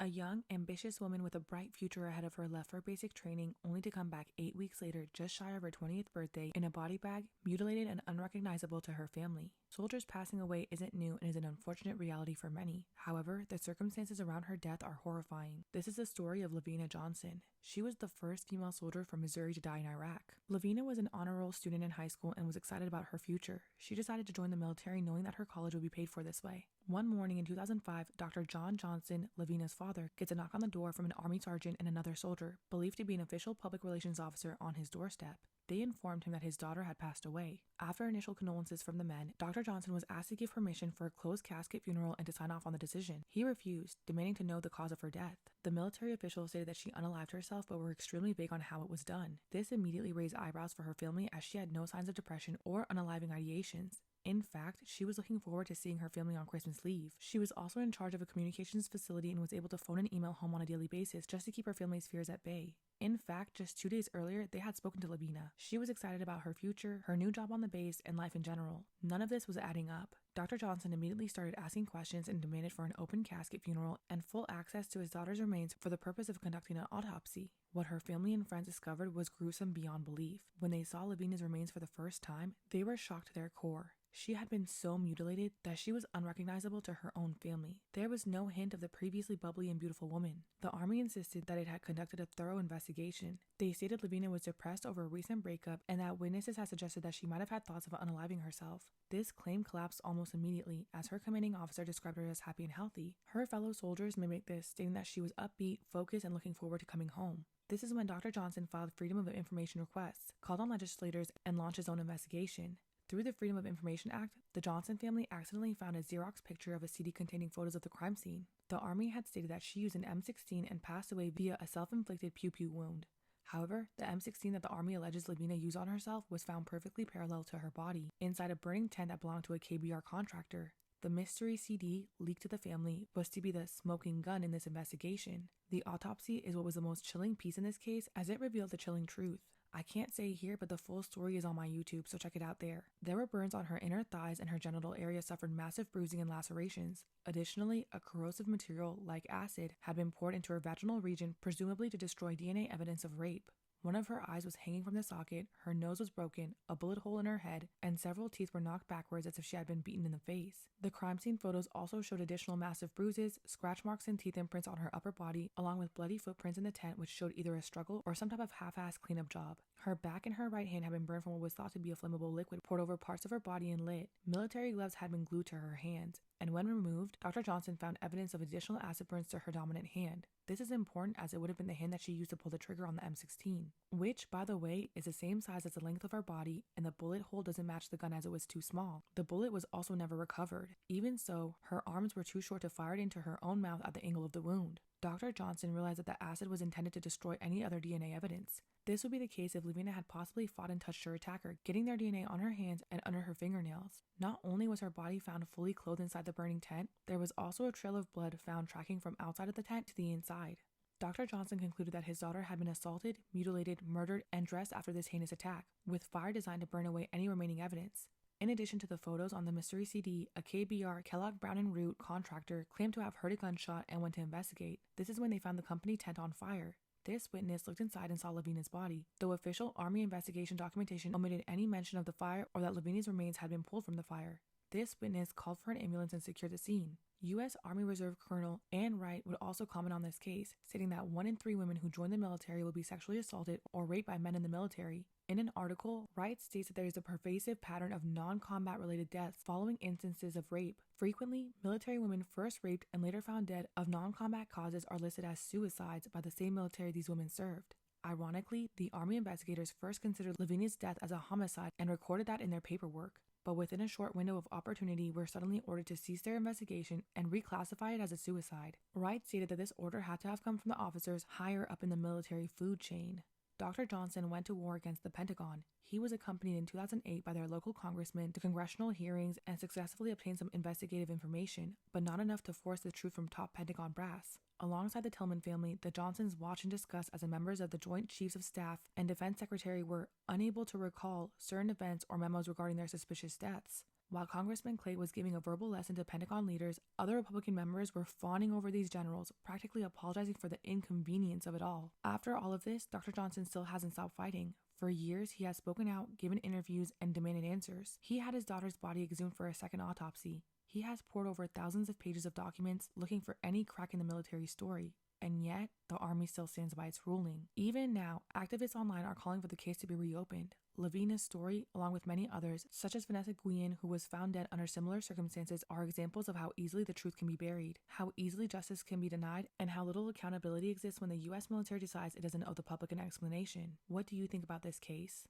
A young, ambitious woman with a bright future ahead of her left for basic training, only to come back 8 weeks later, just shy of her 20th birthday, in a body bag, mutilated and unrecognizable to her family. Soldiers passing away isn't new and is an unfortunate reality for many. However, the circumstances around her death are horrifying. This is the story of LaVena Johnson. She was the first female soldier from Missouri to die in Iraq. LaVena was an honor roll student in high school and was excited about her future. She decided to join the military knowing that her college would be paid for this way. One morning in 2005, Dr. John Johnson, LaVena's father, gets a knock on the door from an Army sergeant and another soldier, believed to be an official public relations officer, on his doorstep. They informed him that his daughter had passed away. After initial condolences from the men, Dr. Johnson was asked to give permission for a closed casket funeral and to sign off on the decision. He refused, demanding to know the cause of her death. The military officials stated that she unalived herself but were extremely vague on how it was done. This immediately raised eyebrows for her family, as she had no signs of depression or unaliving ideations. In fact, she was looking forward to seeing her family on Christmas leave. She was also in charge of a communications facility and was able to phone and email home on a daily basis just to keep her family's fears at bay. In fact, just 2 days earlier, they had spoken to Lavina. She was excited about her future, her new job on the base, and life in general. None of this was adding up. Dr. Johnson immediately started asking questions and demanded for an open casket funeral and full access to his daughter's remains for the purpose of conducting an autopsy. What her family and friends discovered was gruesome beyond belief. When they saw Lavina's remains for the first time, they were shocked to their core. She had been so mutilated that she was unrecognizable to her own family. There was no hint of the previously bubbly and beautiful woman. The Army insisted that it had conducted a thorough investigation. They stated Lavina was depressed over a recent breakup and that witnesses had suggested that she might have had thoughts of unaliving herself. This claim collapsed almost immediately, as her commanding officer described her as happy and healthy. Her fellow soldiers mimicked this, stating that she was upbeat, focused, and looking forward to coming home. This is when Dr. Johnson filed Freedom of Information requests, called on legislators, and launched his own investigation. Through the Freedom of Information Act, the Johnson family accidentally found a Xerox picture of a CD containing photos of the crime scene. The Army had stated that she used an M16 and passed away via a self-inflicted pew-pew wound. However, the M16 that the Army alleges Lavina used on herself was found perfectly parallel to her body, inside a burning tent that belonged to a KBR contractor. The mystery CD leaked to the family was to be the smoking gun in this investigation. The autopsy is what was the most chilling piece in this case, as it revealed the chilling truth. I can't say here, but the full story is on my YouTube, so check it out there. There were burns on her inner thighs, and her genital area suffered massive bruising and lacerations. Additionally, a corrosive material, like acid, had been poured into her vaginal region, presumably to destroy DNA evidence of rape. One of her eyes was hanging from the socket, her nose was broken, a bullet hole in her head, and several teeth were knocked backwards as if she had been beaten in the face. The crime scene photos also showed additional massive bruises, scratch marks, and teeth imprints on her upper body, along with bloody footprints in the tent which showed either a struggle or some type of half-assed cleanup job. Her back and her right hand had been burned from what was thought to be a flammable liquid poured over parts of her body and lit. Military gloves had been glued to her hands, and when removed, Dr. Johnson found evidence of additional acid burns to her dominant hand. This is important as it would have been the hand that she used to pull the trigger on the M16, which, by the way, is the same size as the length of her body, and the bullet hole doesn't match the gun as it was too small. The bullet was also never recovered. Even so, her arms were too short to fire it into her own mouth at the angle of the wound. Dr. Johnson realized that the acid was intended to destroy any other DNA evidence. This would be the case if Lavina had possibly fought and touched her attacker, getting their DNA on her hands and under her fingernails. Not only was her body found fully clothed inside the burning tent, there was also a trail of blood found tracking from outside of the tent to the inside. Dr. Johnson concluded that his daughter had been assaulted, mutilated, murdered, and dressed after this heinous attack, with fire designed to burn away any remaining evidence. In addition to the photos on the mystery CD, a KBR Kellogg Brown & Root contractor claimed to have heard a gunshot and went to investigate. This is when they found the company tent on fire. This witness looked inside and saw Lavina's body, though official Army investigation documentation omitted any mention of the fire or that Lavina's remains had been pulled from the fire. This witness called for an ambulance and secured the scene. U.S. Army Reserve Colonel Ann Wright would also comment on this case, stating that 1 in 3 women who join the military will be sexually assaulted or raped by men in the military. In an article, Wright states that there is a pervasive pattern of non-combat related deaths following instances of rape. Frequently, military women first raped and later found dead of non-combat causes are listed as suicides by the same military these women served. Ironically, the Army investigators first considered Lavina's death as a homicide and recorded that in their paperwork. But within a short window of opportunity were suddenly ordered to cease their investigation and reclassify it as a suicide. Wright stated that this order had to have come from the officers higher up in the military food chain. Dr. Johnson went to war against the Pentagon. He was accompanied in 2008 by their local congressman to congressional hearings and successfully obtained some investigative information, but not enough to force the truth from top Pentagon brass. Alongside the Tillman family, the Johnsons watched and discussed as the members of the Joint Chiefs of Staff and Defense Secretary were unable to recall certain events or memos regarding their suspicious deaths. While Congressman Clay was giving a verbal lesson to Pentagon leaders, other Republican members were fawning over these generals, practically apologizing for the inconvenience of it all. After all of this, Dr. Johnson still hasn't stopped fighting. For years, he has spoken out, given interviews, and demanded answers. He had his daughter's body exhumed for a second autopsy. He has poured over thousands of pages of documents looking for any crack in the military story. And yet, the Army still stands by its ruling. Even now, activists online are calling for the case to be reopened. Lavina's story, along with many others, such as Vanessa Guillen, who was found dead under similar circumstances, are examples of how easily the truth can be buried, how easily justice can be denied, and how little accountability exists when the U.S. military decides it doesn't owe the public an explanation. What do you think about this case?